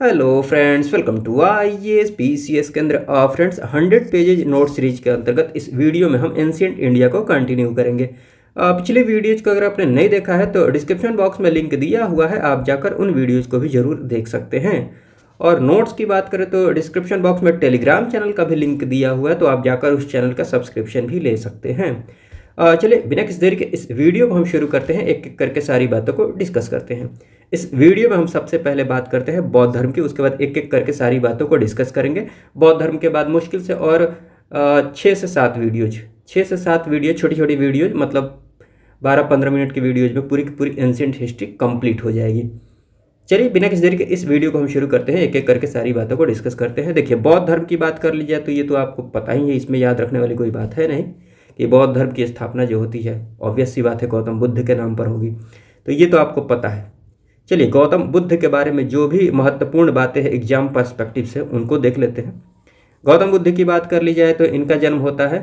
Hello friends, welcome to IAS PCS केंद्र। Friends, 100 pages note series के अंतर्गत इस वीडियो में हम एंशिएंट इंडिया को कंटिन्यू करेंगे। पिछले वीडियोज को अगर आपने नहीं देखा है तो डिस्क्रिप्शन बॉक्स में लिंक दिया हुआ है, आप जाकर उन वीडियोज को भी जरूर देख सकते हैं। और नोट्स की बात करें तो डिस्क्रिप्शन बॉक्स में टेलीग्राम चैनल का भी लिंक दिया हुआ है, तो आप जाकर उस चैनल का सब्सक्रिप्शन भी ले सकते हैं। चलिए बिना किसी देरी के इस वीडियो को हम शुरू करते हैं, एक एक करके सारी बातों को डिस्कस करते हैं। इस वीडियो में हम सबसे पहले बात करते हैं बौद्ध धर्म की, उसके बाद एक एक करके सारी बातों को डिस्कस करेंगे। बौद्ध धर्म के बाद मुश्किल से और 6 से 7 वीडियो, छोटी छोटी वीडियोज, मतलब 12-15 मिनट की वीडियोज में पूरी की पूरी एंशिएंट हिस्ट्री कंप्लीट हो जाएगी। चलिए बिना किसी देरी के इस वीडियो को हम शुरू करते हैं, एक एक करके सारी बातों को डिस्कस करते हैं। देखिए, बौद्ध धर्म की बात कर ली जाए तो ये तो आपको पता ही है, इसमें याद रखने वाली कोई बात है नहीं कि बौद्ध धर्म की स्थापना जो होती है ऑब्वियस सी बात है गौतम बुद्ध के नाम पर होगी, तो ये तो आपको पता है। चलिए, गौतम बुद्ध के बारे में जो भी महत्वपूर्ण बातें हैं एग्जाम पर्सपेक्टिव से उनको देख लेते हैं। गौतम बुद्ध की बात कर ली जाए तो इनका जन्म होता है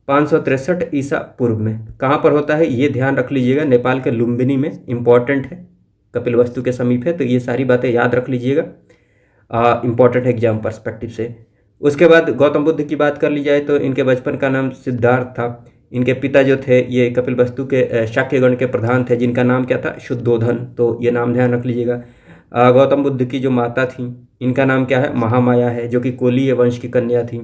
563 ईसा पूर्व में। कहाँ पर होता है ये ध्यान रख लीजिएगा, नेपाल के लुम्बिनी में, इम्पॉर्टेंट है, कपिलवस्तु के समीप है, तो ये सारी बातें याद रख लीजिएगा, इम्पॉर्टेंट है एग्जाम पर्सपेक्टिव से। उसके बाद गौतम बुद्ध की बात कर ली जाए तो इनके बचपन का नाम सिद्धार्थ था। इनके पिता जो थे ये कपिलवस्तु के शाक्यगण के प्रधान थे, जिनका नाम क्या था, शुद्धोधन, तो ये नाम ध्यान रख लीजिएगा। गौतम बुद्ध की जो माता थी इनका नाम क्या है, महामाया है, जो कि कोलीय वंश की कन्या थी।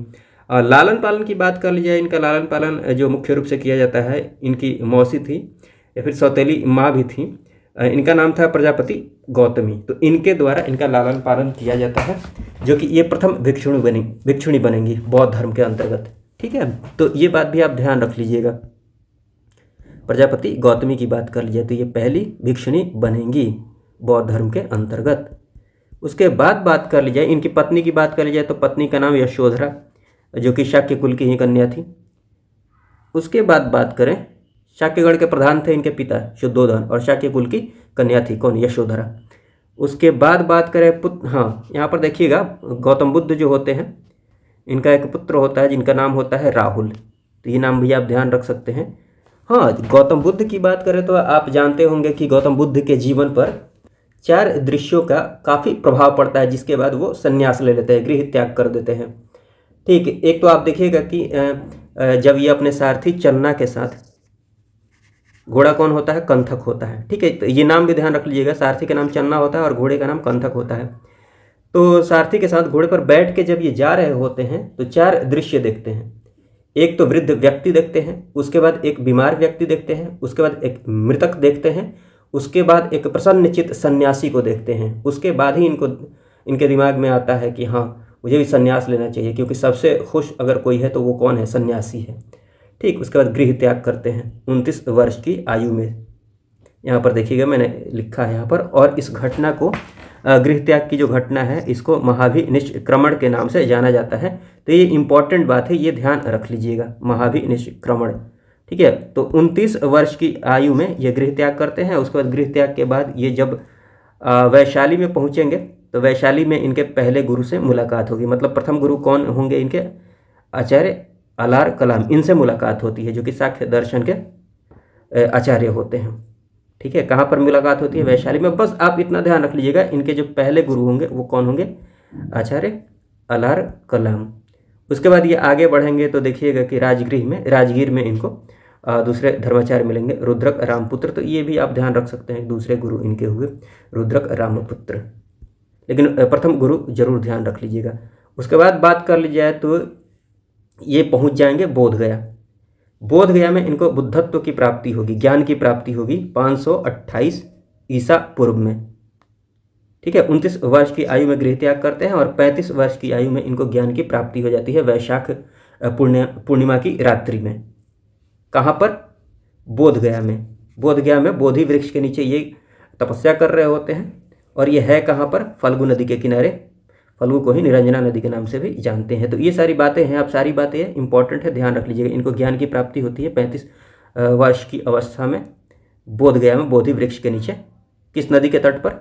लालन पालन की बात कर ली जाए, इनका लालन पालन जो मुख्य रूप से किया जाता है, इनकी मौसी थी या फिर सौतेली माँ भी थी, इनका नाम था प्रजापति गौतमी, तो इनके द्वारा इनका लालन पालन किया जाता है, जो कि ये प्रथम भिक्षुणी बनेंगी बौद्ध धर्म के अंतर्गत। ठीक है, तो ये बात भी आप ध्यान रख लीजिएगा। प्रजापति गौतमी की बात कर लीजिए तो ये पहली भिक्षुणी बनेंगी बौद्ध धर्म के अंतर्गत। उसके बाद बात कर ली जाए इनकी पत्नी की बात कर ली जाए तो पत्नी का नाम यशोधरा, जो कि शाक्य कुल की ही कन्या थी। उसके बाद बात करें, शाक्यगण के प्रधान थे इनके पिता शुद्धोधन, और शाक्य कुल की कन्या थी कौन, यशोधरा। उसके बाद बात करें पुत्र, हाँ यहाँ पर देखिएगा गौतम बुद्ध जो होते हैं इनका एक पुत्र होता है जिनका नाम होता है राहुल, तो ये नाम भी आप ध्यान रख सकते हैं। हाँ, गौतम बुद्ध की बात करें तो आप जानते होंगे कि गौतम बुद्ध के जीवन पर 4 दृश्यों का काफ़ी प्रभाव पड़ता है, जिसके बाद वो संन्यास ले लेते हैं, गृह त्याग कर देते हैं। ठीक है, एक तो आप देखिएगा कि जब ये अपने सारथी चन्ना के साथ, घोड़ा कौन होता है, कंथक होता है। ठीक है, तो ये नाम भी ध्यान रख लीजिएगा, सारथी का नाम चन्ना होता है और घोड़े का नाम कंथक होता है। तो सारथी के साथ घोड़े पर बैठ के जब ये जा रहे होते हैं तो 4 दृश्य देखते हैं। एक तो वृद्ध व्यक्ति देखते हैं, उसके बाद एक बीमार व्यक्ति देखते हैं, उसके बाद एक मृतक देखते हैं, उसके बाद एक प्रसन्नचित्त सन्यासी को देखते हैं। उसके बाद ही इनके दिमाग में आता है कि हाँ मुझे भी सन्यास लेना चाहिए, क्योंकि सबसे खुश अगर कोई है तो वो कौन है, सन्यासी है। ठीक, उसके बाद गृह त्याग करते हैं 29 वर्ष की आयु में। यहाँ पर देखिएगा मैंने लिखा है यहाँ पर, और इस घटना को, गृह त्याग की जो घटना है, इसको महाभिनिष्क्रमण के नाम से जाना जाता है। तो ये इंपॉर्टेंट बात है, ये ध्यान रख लीजिएगा, महाभिनिष्क्रमण। ठीक है, तो 29 वर्ष की आयु में ये गृह त्याग करते हैं। उसके बाद गृह त्याग के बाद ये जब वैशाली में पहुँचेंगे तो वैशाली में इनके पहले गुरु से मुलाकात होगी। मतलब प्रथम गुरु कौन होंगे इनके, आचार्य अलार कलाम, इनसे मुलाकात होती है, जो कि सांख्य दर्शन के आचार्य होते हैं। ठीक है, कहाँ पर मुलाकात होती है, वैशाली में। बस आप इतना ध्यान रख लीजिएगा, इनके जो पहले गुरु होंगे वो कौन होंगे, आचार्य अलार कलाम। उसके बाद ये आगे बढ़ेंगे तो देखिएगा कि राजगीर में इनको दूसरे धर्माचार्य मिलेंगे, रुद्रक रामपुत्र, तो ये भी आप ध्यान रख सकते हैं, दूसरे गुरु इनके हुए रुद्रक रामपुत्र, लेकिन प्रथम गुरु जरूर ध्यान रख लीजिएगा। उसके बाद बात कर ली जाए तो ये पहुँच जाएंगे बोधगया। बोधगया में इनको बुद्धत्व की प्राप्ति होगी, ज्ञान की प्राप्ति होगी 528 ईसा पूर्व में। ठीक है, 29 वर्ष की आयु में गृह त्याग करते हैं और 35 वर्ष की आयु में इनको ज्ञान की प्राप्ति हो जाती है वैशाख पूर्णिमा की रात्रि में। कहाँ पर, बोधगया में। बोधगया में बोधि वृक्ष के नीचे ये तपस्या कर रहे होते हैं, और ये है कहाँ पर, फल्गु नदी के किनारे। फल्गु को ही निरंजना नदी के नाम से भी जानते हैं। तो ये सारी बातें हैं, आप सारी बातें इंपॉर्टेंट है, ध्यान रख लीजिएगा। इनको ज्ञान की प्राप्ति होती है 35 वर्ष की अवस्था में बोधगया में बोधि वृक्ष के नीचे। किस नदी के तट पर,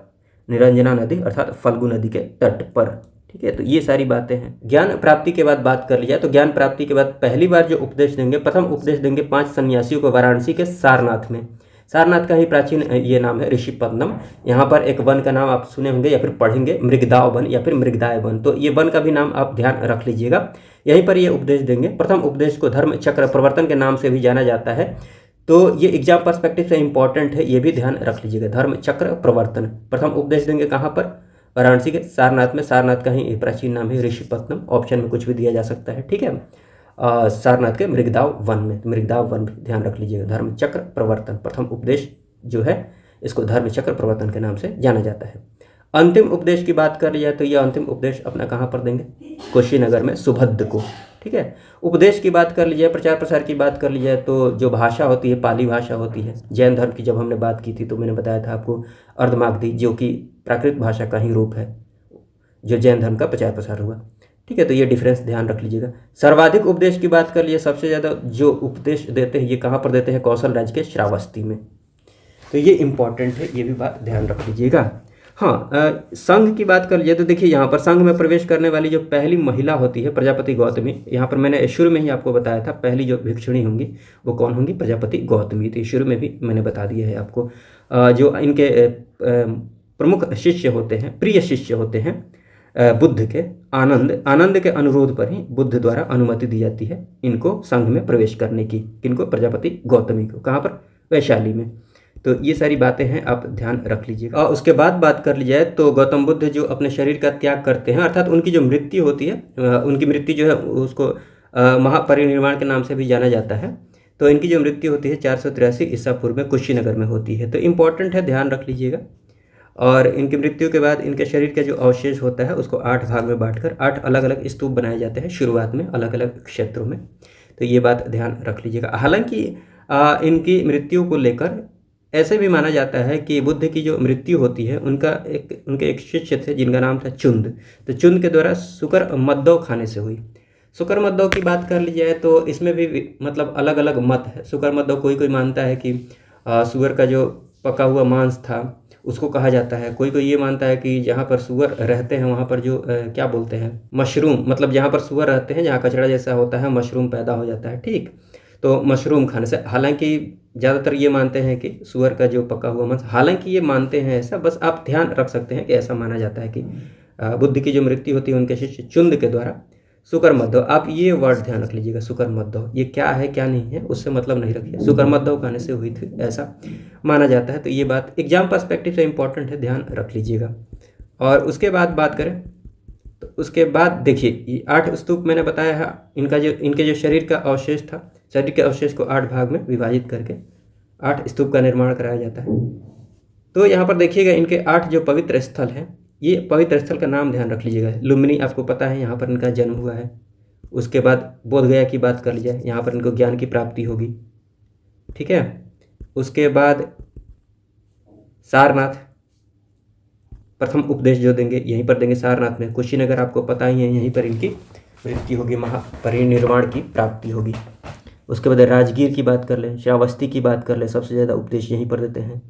निरंजना नदी अर्थात फल्गु नदी के तट पर। ठीक है, तो ये सारी बातें हैं। ज्ञान प्राप्ति के बाद बात कर ली जाए तो ज्ञान प्राप्ति के बाद पहली बार जो उपदेश देंगे, प्रथम उपदेश देंगे 5 सन्यासियों को वाराणसी के सारनाथ में। सारनाथ का ही प्राचीन ये नाम है ऋषिपत्नम। यहाँ पर एक वन का नाम आप सुने होंगे या फिर पढ़ेंगे, मृगदाव वन या फिर मृगदाय वन, तो ये वन का भी नाम आप ध्यान रख लीजिएगा। यहीं पर ये उपदेश देंगे। प्रथम उपदेश को धर्म चक्र प्रवर्तन के नाम से भी जाना जाता है, तो ये एग्जाम पर्सपेक्टिव से इंपॉर्टेंट है, ये भी ध्यान रख लीजिएगा। धर्म चक्र प्रवर्तन प्रथम उपदेश देंगे कहाँ पर? वाराणसी के सारनाथ में। सारनाथ का ही प्राचीन नाम है ऋषिपत्नम। ऑप्शन में कुछ भी दिया जा सकता है, ठीक है। सारनाथ के मृगदाव वन में, मृगदाव वन भी ध्यान रख लीजिएगा। धर्म चक्र प्रवर्तन प्रथम उपदेश जो है इसको धर्म चक्र प्रवर्तन के नाम से जाना जाता है। अंतिम उपदेश की बात कर लिया तो यह अंतिम उपदेश अपना कहाँ पर देंगे? कुशीनगर में सुभद्र को, ठीक है। उपदेश की बात कर लीजिए, प्रचार प्रसार की बात कर लीजिए तो जो भाषा होती है पाली भाषा होती है। जैन धर्म की जब हमने बात की थी तो मैंने बताया था आपको अर्धमागधी, जो कि प्राकृत भाषा का ही रूप है, जो जैन धर्म का प्रचार प्रसार हुआ, ठीक है। तो ये डिफरेंस ध्यान रख लीजिएगा। सर्वाधिक उपदेश की बात कर लिए, सबसे ज़्यादा जो उपदेश देते हैं ये कहाँ पर देते हैं? कौशल राज्य के श्रावस्ती में। तो ये इंपॉर्टेंट है, ये भी बात ध्यान रख लीजिएगा। हाँ, संघ की बात कर लीजिए तो देखिए यहाँ पर संघ में प्रवेश करने वाली जो पहली महिला होती है प्रजापति गौतमी। यहाँ पर मैंने शुरू में ही आपको बताया था पहली जो भिक्षुणी होंगी वो कौन होंगी? प्रजापति गौतमी। तो शुरू में भी मैंने बता दिया है आपको। जो इनके प्रमुख शिष्य होते हैं, प्रिय शिष्य होते हैं बुद्ध के, आनंद के अनुरोध पर ही बुद्ध द्वारा अनुमति दी जाती है इनको संघ में प्रवेश करने की। किनको? प्रजापति गौतमी को। कहाँ पर? वैशाली में। तो ये सारी बातें हैं, आप ध्यान रख लीजिएगा। और उसके बाद बात कर ली जाए तो गौतम बुद्ध जो अपने शरीर का त्याग करते हैं, अर्थात उनकी जो मृत्यु होती है, उनकी मृत्यु जो है उसको महापरिनिर्वाण के नाम से भी जाना जाता है। तो इनकी जो मृत्यु होती है 483 ईसा पूर्व में कुशीनगर में होती है। तो इम्पॉर्टेंट है, ध्यान रख लीजिएगा। और इनकी मृत्यु के बाद इनके शरीर का जो अवशेष होता है उसको 8 भाग में बांटकर 8 अलग अलग स्तूप बनाए जाते हैं शुरुआत में अलग अलग क्षेत्रों में। तो ये बात ध्यान रख लीजिएगा। हालांकि इनकी मृत्यु को लेकर ऐसे भी माना जाता है कि बुद्ध की जो मृत्यु होती है उनके एक शिष्य थे जिनका नाम था चुंद। तो चुंद के द्वारा सुकर मद्दव खाने से हुई। सुकर मद्दव की बात कर ली जाए तो इसमें भी मतलब अलग अलग मत है। सुकर मद्दव कोई मानता है कि सुअर का जो पका हुआ मांस था उसको कहा जाता है। कोई ये मानता है कि जहाँ पर सुअर रहते हैं वहाँ पर जो क्या बोलते हैं, मशरूम, मतलब जहाँ पर सुअर रहते हैं, जहाँ कचरा जैसा होता है, मशरूम पैदा हो जाता है, ठीक। तो मशरूम खाने से, हालांकि ज़्यादातर ये मानते हैं कि सुअर का जो पका हुआ मांस, हालांकि ये मानते हैं ऐसा, बस आप ध्यान रख सकते हैं कि ऐसा माना जाता है कि बुद्ध की जो मृत्यु होती है उनके शिष्य चुंद के द्वारा सुकर मद्धव, आप ये वर्ड ध्यान रख लीजिएगा, सुकर मद्धव, ये क्या है क्या नहीं है उससे मतलब नहीं रखिए, सुकर मद्धव खाने से हुई थी ऐसा माना जाता है। तो ये बात एग्जाम पर्सपेक्टिव से इंपॉर्टेंट है, ध्यान रख लीजिएगा। और उसके बाद बात करें तो उसके बाद देखिए ये 8 स्तूप मैंने बताया है, इनके जो शरीर का अवशेष था, शरीर के अवशेष को 8 भाग में विभाजित करके 8 स्तूप का निर्माण कराया जाता है। तो यहाँ पर देखिएगा इनके 8 जो पवित्र स्थल हैं, ये पवित्र स्थल का नाम ध्यान रख लीजिएगा। लुम्बिनी आपको पता है यहाँ पर इनका जन्म हुआ है। उसके बाद बोधगया की बात कर ली जाए, यहाँ पर इनको ज्ञान की प्राप्ति होगी, ठीक है। उसके बाद सारनाथ, प्रथम उपदेश जो देंगे यहीं पर देंगे सारनाथ में। कुशीनगर आपको पता ही है, यहीं पर इनकी मृत्यु होगी, महापरिनिर्वाण की प्राप्ति होगी। उसके बाद राजगीर की बात कर लें, श्रावस्ती की बात कर लें, सबसे ज़्यादा उपदेश यहीं पर देते हैं।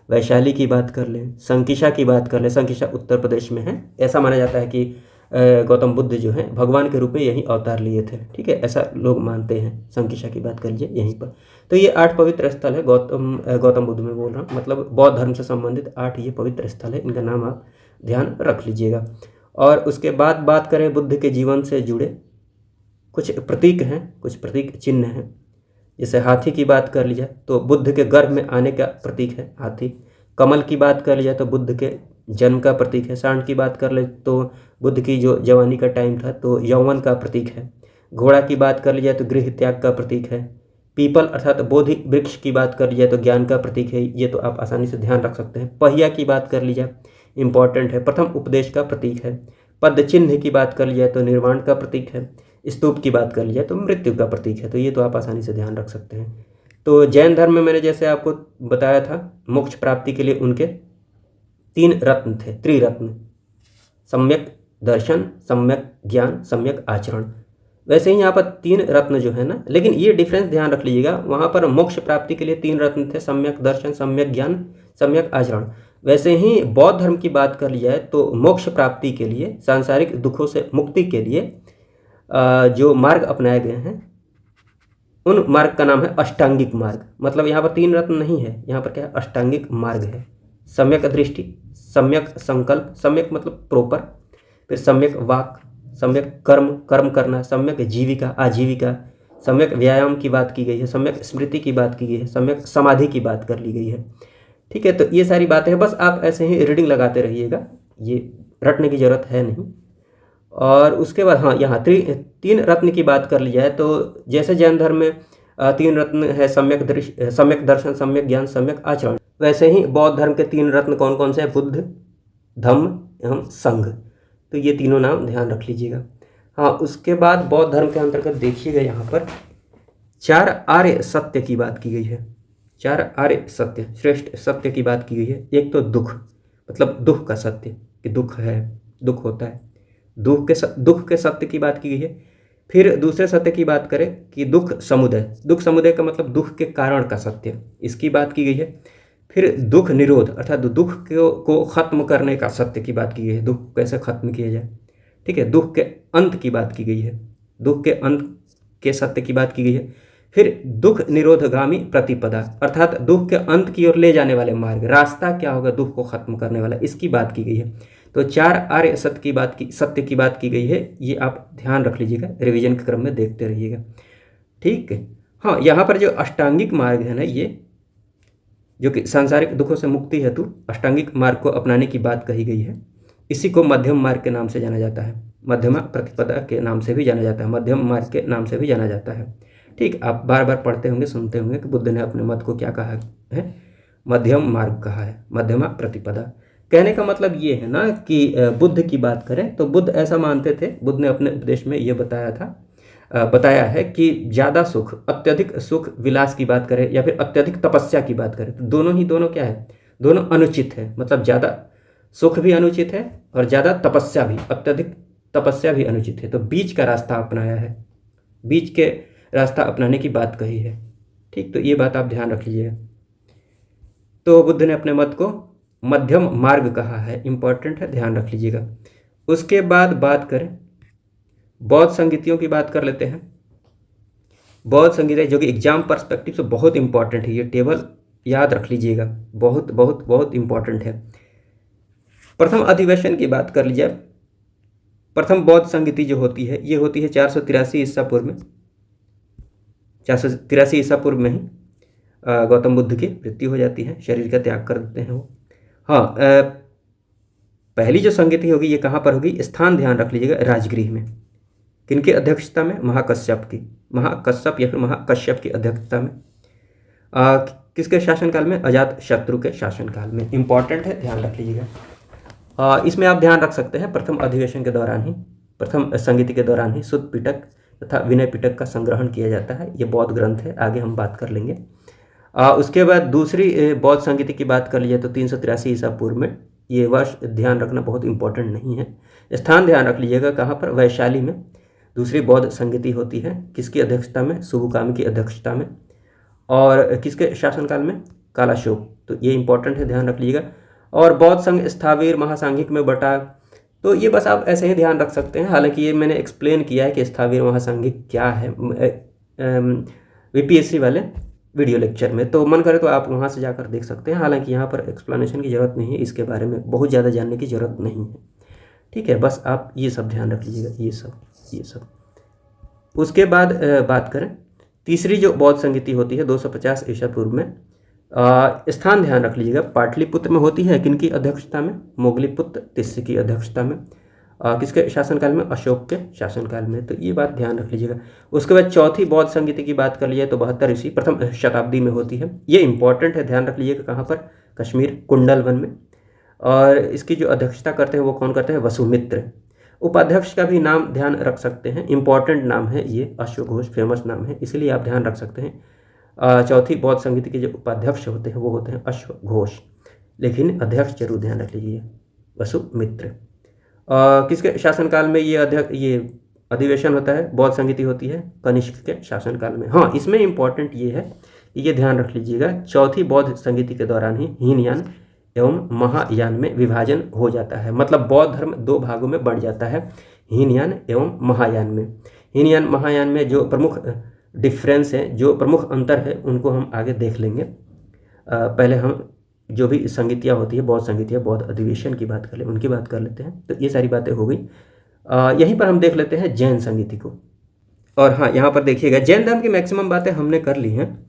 वैशाली की बात कर लें, संकिशा की बात कर लें, संकिशा उत्तर प्रदेश में है। ऐसा माना जाता है कि गौतम बुद्ध जो हैं भगवान के रूप में यहीं अवतार लिए थे, ठीक है, ऐसा लोग मानते हैं। संकिशा की बात कर लीजिए यहीं पर। तो ये 8 पवित्र स्थल है, गौतम बुद्ध में बोल रहा हूँ, मतलब बौद्ध धर्म से संबंधित 8 ये पवित्र स्थल है, इनका नाम आप ध्यान रख लीजिएगा। और उसके बाद बात करें बुद्ध के जीवन से जुड़े कुछ प्रतीक हैं, कुछ प्रतीक चिन्ह हैं। जैसे हाथी की बात कर ली जाए तो बुद्ध के गर्भ में आने का प्रतीक है हाथी। कमल की बात कर ली जाए तो बुद्ध के जन्म का प्रतीक है। सांड की बात कर ले तो बुद्ध की जो जवानी का टाइम था तो यौवन का प्रतीक है। घोड़ा की बात कर ली जाए तो गृह त्याग का प्रतीक है। पीपल अर्थात बोधि वृक्ष की बात कर ली जाए तो ज्ञान का प्रतीक है, ये तो आप आसानी से ध्यान रख सकते हैं। पहिया की बात कर ली जाए, इंपॉर्टेंट है, प्रथम उपदेश का प्रतीक है। पद चिन्ह की बात कर ली जाए तो निर्वाण का प्रतीक है। स्तूप की बात कर ली जाए तो मृत्यु का प्रतीक है। तो ये तो आप आसानी से ध्यान रख सकते हैं। तो जैन धर्म में मैंने जैसे आपको बताया था मोक्ष प्राप्ति के लिए उनके 3 रत्न थे, त्रिरत्न, सम्यक दर्शन, सम्यक ज्ञान, सम्यक आचरण। वैसे ही यहाँ पर 3 रत्न जो है ना, लेकिन ये डिफरेंस ध्यान रख लीजिएगा, वहाँ पर मोक्ष प्राप्ति के लिए 3 रत्न थे, सम्यक दर्शन, सम्यक ज्ञान, सम्यक आचरण। वैसे ही बौद्ध धर्म की बात कर ली जाए तो मोक्ष प्राप्ति के लिए, सांसारिक दुखों से मुक्ति के लिए जो मार्ग अपनाए गए हैं उन मार्ग का नाम है अष्टांगिक मार्ग। मतलब यहाँ पर 3 रत्न नहीं है, यहाँ पर क्या है, अष्टांगिक मार्ग है। सम्यक दृष्टि, सम्यक संकल्प, सम्यक मतलब प्रॉपर, फिर सम्यक वाक, सम्यक कर्म, कर्म करना, सम्यक जीविका, आजीविका, सम्यक व्यायाम की बात की गई है, सम्यक स्मृति की बात की गई है, सम्यक समाधि की बात कर ली गई है। ठीक है, तो ये सारी बातें हैं, बस आप ऐसे ही रीडिंग लगाते रहिएगा, ये रटने की ज़रूरत है नहीं। और उसके बाद हाँ, यहाँ 3 रत्न की बात कर ली जाए तो जैसे जैन धर्म में 3 रत्न है, सम्यक दृष्टि, सम्यक दर्शन, सम्यक ज्ञान, सम्यक आचरण, वैसे ही बौद्ध धर्म के 3 रत्न कौन कौन से हैं, बुद्ध, धम्म एवं संघ। तो ये तीनों नाम ध्यान रख लीजिएगा। हाँ, उसके बाद बौद्ध धर्म के अंतर्गत देखिएगा यहाँ पर 4 आर्य सत्य की बात की गई है। 4 आर्य सत्य, श्रेष्ठ सत्य की बात की गई है। एक तो दुख, मतलब दुख का सत्य, कि दुख है, दुख होता है, दुख के सत्य की बात की गई है। फिर दूसरे सत्य की बात करें कि दुख समुदय, दुख समुदय का मतलब दुख के कारण का सत्य, इसकी बात की गई है। फिर दुख निरोध, अर्थात दुख को खत्म करने का सत्य की बात की गई है, दुख कैसे खत्म किया जाए। ठीक है, दुख के अंत की बात की गई है, दुख के अंत के सत्य की बात की गई है। फिर दुख निरोधगामी प्रतिपदा, अर्थात दुख के अंत की ओर ले जाने वाले मार्ग, रास्ता क्या होगा दुख को खत्म करने वाला, इसकी बात की गई है। तो 4 आर्य सत्य की बात की गई है, ये आप ध्यान रख लीजिएगा, रिवीजन के क्रम में देखते रहिएगा। ठीक है, हाँ, यहाँ पर जो अष्टांगिक मार्ग है ना, ये जो कि सांसारिक दुखों से मुक्ति हेतु अष्टांगिक मार्ग को अपनाने की बात कही गई है। इसी को मध्यम मार्ग के नाम से जाना जाता है, मध्यमा प्रतिपदा के नाम से भी जाना जाता है, मध्यम मार्ग के नाम से भी जाना जाता है। ठीक, आप बार बार पढ़ते होंगे, सुनते होंगे कि बुद्ध ने अपने मत को क्या कहा है, मध्यम मार्ग कहा है, मध्यमा प्रतिपदा। कहने का मतलब ये है ना कि बुद्ध की बात करें तो बुद्ध ऐसा मानते थे, बुद्ध ने अपने उपदेश में ये बताया है कि ज़्यादा सुख, अत्यधिक सुख विलास की बात करें या फिर अत्यधिक तपस्या की बात करें तो दोनों क्या है, दोनों अनुचित है। मतलब ज़्यादा सुख भी अनुचित है और ज़्यादा तपस्या भी, अत्यधिक तपस्या भी अनुचित है। तो बीच का रास्ता अपनाया है, बीच के रास्ता अपनाने की बात कही है। ठीक, तो ये बात आप ध्यान रख लीजिएगा। तो बुद्ध ने अपने मत को मध्यम मार्ग कहा है, इंपॉर्टेंट है, ध्यान रख लीजिएगा। उसके बाद बात करें बौद्ध संगीतियों की, बात कर लेते हैं। बौद्ध संगीत जो कि एग्जाम पर्सपेक्टिव से बहुत इंपॉर्टेंट है, ये टेबल याद रख लीजिएगा, बहुत बहुत बहुत इंपॉर्टेंट है। प्रथम अधिवेशन की बात कर लीजिए। प्रथम बौद्ध संगीति जो होती है ये होती है 483 ईसा पूर्व में, 483 ईसा पूर्व में ही गौतम बुद्ध की मृत्यु हो जाती है, शरीर का त्याग कर देते हैं वो। हाँ, पहली जो संगीति होगी ये कहाँ पर होगी, स्थान ध्यान रख लीजिएगा, राजगृह में। किनकी अध्यक्षता में, महाकश्यप या फिर महाकश्यप की अध्यक्षता में। किसके शासनकाल में, अजात शत्रु के शासनकाल में। इंपॉर्टेंट है, ध्यान रख लीजिएगा। इसमें आप ध्यान रख सकते हैं प्रथम अधिवेशन के दौरान ही, प्रथम संगीति के दौरान ही सुत्त पिटक तथा विनय पिटक का संग्रहण किया जाता है। ये बौद्ध ग्रंथ है, आगे हम बात कर लेंगे। उसके बाद दूसरी बौद्ध संगीति की बात कर लीजिए तो 383 ईसा पूर्व में। ये वर्ष ध्यान रखना बहुत इंपॉर्टेंट नहीं है। स्थान ध्यान रख लीजिएगा, कहाँ पर, वैशाली में दूसरी बौद्ध संगीति होती है। किसकी अध्यक्षता में, सुबुकामी की अध्यक्षता में। और किसके शासनकाल में, कालाशोक। तो ये इंपॉर्टेंट है, ध्यान रख लीजिएगा। और बौद्ध संघ स्थावीर महासांघिक में बटा, तो ये बस आप ऐसे ही ध्यान रख सकते हैं। हालांकि ये मैंने एक्सप्लेन किया है कि स्थावीर महासांघिक क्या है VPSC वाले वीडियो लेक्चर में, तो मन करे तो आप वहाँ से जाकर देख सकते हैं। हालांकि यहाँ पर एक्सप्लेनेशन की ज़रूरत नहीं है, इसके बारे में बहुत ज़्यादा जानने की ज़रूरत नहीं है। ठीक है, बस आप ये सब ध्यान रख लीजिएगा, ये सब। उसके बाद बात करें तीसरी जो बौद्ध संगीति होती है 250 ईसा पूर्व में। स्थान ध्यान रख लीजिएगा, पाटलिपुत्र में होती है। किनकी अध्यक्षता में, मोगलीपुत्र तिस्सी की अध्यक्षता में। किसके शासनकाल में, अशोक के शासनकाल में। तो ये बात ध्यान रख लीजिएगा। उसके बाद चौथी बौद्ध संगीति की बात कर लीजिए तो 72 ईस्वी प्रथम शताब्दी में होती है। ये इंपॉर्टेंट है, ध्यान रख लीजिएगा, कहाँ पर, कश्मीर कुंडल वन में। और इसकी जो अध्यक्षता करते हैं वो कौन करते हैं, वसुमित्र। उपाध्यक्ष का भी नाम ध्यान रख सकते हैं, इंपॉर्टेंट नाम है ये, अश्वघोष फेमस नाम है, इसलिए आप ध्यान रख सकते हैं। चौथी बौद्ध संगीति के जो उपाध्यक्ष होते हैं वो होते हैं अश्वघोष, लेकिन अध्यक्ष जरूर ध्यान रख लीजिए, वसुमित्र। किसके शासनकाल में ये अधिवेशन होता है, बौद्ध संगीति होती है, कनिष्क के शासनकाल में। हाँ, इसमें इंपॉर्टेंट ये है, ये ध्यान रख लीजिएगा, चौथी बौद्ध संगीति के दौरान ही हीनयान एवं महायान में विभाजन हो जाता है। मतलब बौद्ध धर्म 2 भागों में बढ़ जाता है, हीनयान एवं महायान में। हीनयान महायान में जो प्रमुख डिफरेंस हैं, जो प्रमुख अंतर है, उनको हम आगे देख लेंगे। पहले हम जो भी संगीतियाँ होती है, बौद्ध संगीतियाँ, बौद्ध अधिवेशन की बात कर ले, उनकी बात कर लेते हैं। तो ये सारी बातें हो गई। यहीं पर हम देख लेते हैं जैन संगीति को। और हाँ, यहाँ पर देखिएगा, जैन धर्म की मैक्सिमम बातें हमने कर ली हैं,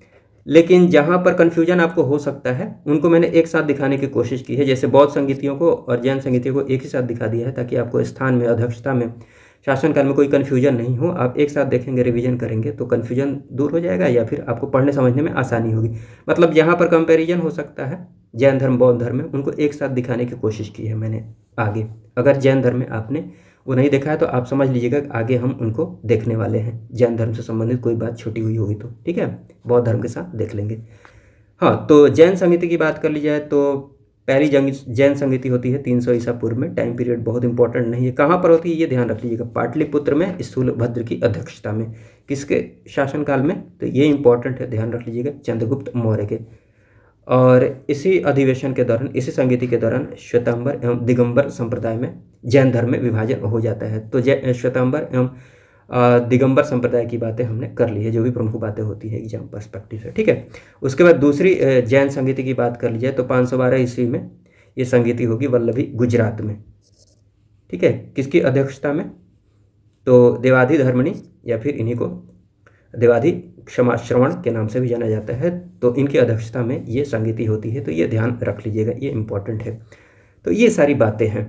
लेकिन जहाँ पर कन्फ्यूजन आपको हो सकता है उनको मैंने एक साथ दिखाने की कोशिश की है। जैसे बौद्ध संगीतियों को और जैन संगीतियों को एक ही साथ दिखा दिया है, ताकि आपको स्थान में, अध्यक्षता में, शासनकाल में कोई कन्फ्यूजन नहीं हो। आप एक साथ देखेंगे, रिवीजन करेंगे तो कन्फ्यूजन दूर हो जाएगा, या फिर आपको पढ़ने समझने में आसानी होगी। मतलब जहाँ पर कंपैरिजन हो सकता है जैन धर्म बौद्ध धर्म में, उनको एक साथ दिखाने की कोशिश की है मैंने आगे। अगर जैन धर्म में आपने वो नहीं देखा है तो आप समझ लीजिएगा आगे हम उनको देखने वाले हैं। जैन धर्म से संबंधित कोई बात छूटी हुई होगी तो ठीक है, बौद्ध धर्म के साथ देख लेंगे। हाँ, तो जैन संगीति की बात कर ली जाए तो पहली जैन संगीति होती है 300 ईसा पूर्व में। टाइम पीरियड बहुत इंपॉर्टेंट नहीं है। कहाँ पर होती है ये ध्यान रख लीजिएगा, पाटलिपुत्र में स्थूलभद्र की अध्यक्षता में। किसके शासनकाल में, तो ये इंपॉर्टेंट है, ध्यान रख लीजिएगा, चंद्रगुप्त मौर्य के। और इसी अधिवेशन के दौरान, इसी संगीति के दौरान श्वेतांबर एवं दिगंबर संप्रदाय में जैन धर्म में विभाजन हो जाता है। तो श्वेतांबर एवं दिगंबर संप्रदाय की बातें हमने कर ली है, जो भी प्रमुख बातें होती है एग्जाम पर्सपेक्टिव से, ठीक है। उसके बाद दूसरी जैन संगीति की बात कर ली जाए तो 512 ईस्वी में ये संगीति होगी वल्लभी, गुजरात में, ठीक है। किसकी अध्यक्षता में, तो देवाधि धर्मणी, या फिर इन्हीं को देवाधि क्षमा श्रवण के नाम से भी जाना जाता है। तो इनकी अध्यक्षता में ये संगीति होती है। तो ये ध्यान रख लीजिएगा, ये इंपॉर्टेंट है। तो ये सारी बातें हैं।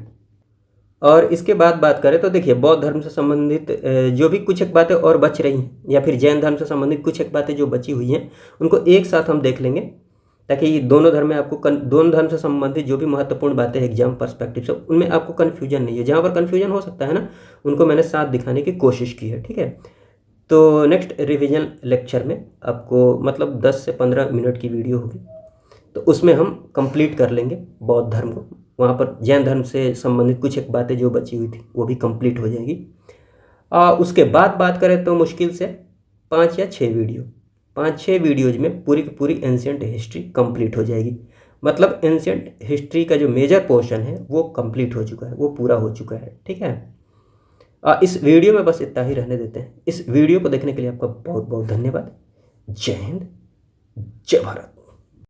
और इसके बाद बात करें तो देखिए, बौद्ध धर्म से संबंधित जो भी कुछ एक बातें और बच रही हैं, या फिर जैन धर्म से संबंधित कुछ एक बातें जो बची हुई हैं, उनको एक साथ हम देख लेंगे, ताकि दोनों धर्म में आपको दोनों धर्म से संबंधित जो भी महत्वपूर्ण बातें एग्जाम पर्सपेक्टिव से, उनमें आपको कन्फ्यूजन नहीं है। जहाँ पर कन्फ्यूजन हो सकता है ना, उनको मैंने साथ दिखाने की कोशिश की है, ठीक है। तो नेक्स्ट रिवीजन लेक्चर में आपको मतलब 10 से 15 मिनट की वीडियो होगी, तो उसमें हम कंप्लीट कर लेंगे बौद्ध धर्म को। वहाँ पर जैन धर्म से संबंधित कुछ एक बातें जो बची हुई थी वो भी कंप्लीट हो जाएगी। उसके बाद बात करें तो मुश्किल से 5 या 6 वीडियोज में पूरी की पूरी एंशिएंट हिस्ट्री कंप्लीट हो जाएगी। मतलब एंशिएंट हिस्ट्री का जो मेजर पोर्शन है वो कंप्लीट हो चुका है, वो पूरा हो चुका है, ठीक है। इस वीडियो में बस इतना ही रहने देते हैं। इस वीडियो को देखने के लिए आपका बहुत बहुत धन्यवाद। जय हिंद, जय भारत।